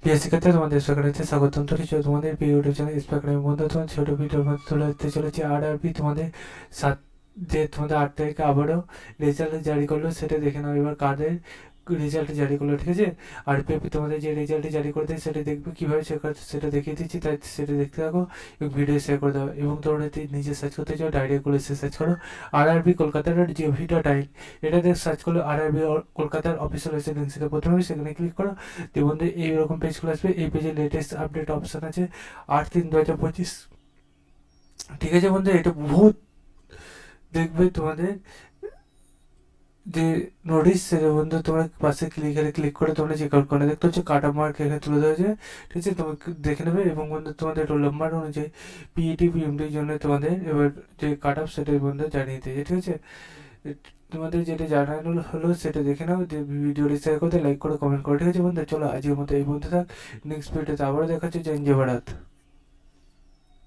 প্রিয় শিক্ষার্থী, তোমাদের স্বাগত স্বাগতম। তো তোমাদের প্রিয় ইউটিউব চ্যানেল স্পেকট্রাম বন্ধু, তোমার ছোট ভিডিওর মধ্যে তুলে ধরতে চলেছি আরআরবি তোমাদের সাত যে তোমাদের 8 তারিখে আবারও রেজাল্ট জারি করলো, সেটা দেখে নাও এবার কাদের রেজাল্ট জারি করলো। ঠিক আছে, আর পেপি তোমাদের যে রেজাল্ট জারি করে দেয় সেটা দেখবে কীভাবে চেক করতে, সেটা দেখিয়ে দিচ্ছি, তাই সেটা দেখতে থাকো এবং ভিডিও শেয়ার করে দাও। এবং তোমরা যদি নিজে সার্চ করতে চাও ডাইরেক্টগুলো সার্চ করো আরআরবি কলকাতার gov.in, এটাতে সার্চ করলে আরআরবি কলকাতার অফিসিয়াল ওয়েবসাইট লিঙ্ক, সেটা প্রথমে সেখানে ক্লিক করো। তো বন্ধু এইরকম পেজ খুলে আসবে, এই পেজে লেটেস্ট আপডেট অপশান আছে 8/3/2025। ঠিক আছে বন্ধু, এটা বহুত দেখবে তোমাদের যে নোটিশ, সেটা বন্ধু তোমরা পাশে ক্লিক করে তোমরা চেক আউট করে দেখতে হচ্ছে কাট অফ মার্ক এখানে তুলে দেওয়া যায়। ঠিক আছে, তোমাকে দেখে নেবে এবং বন্ধু তোমাদের রোল নাম্বার অনুযায়ী পিইটি পিএমডির জন্য তোমাদের এবার যে কাট অফ সেটা বন্ধু জানিয়ে দিয়েছে। ঠিক আছে, তোমাদের যেটা জানানো হলো সেটা দেখে নাও, যে ভিডিওটি শেয়ার করতে, লাইক করে, কমেন্ট করে। ঠিক আছে বন্ধু, চলো আজকের মতো এই বন্ধু থাক, নেক্সট ভিডিওতে আবারও দেখা হচ্ছে। জয় হিন্দ, জয় ভারত।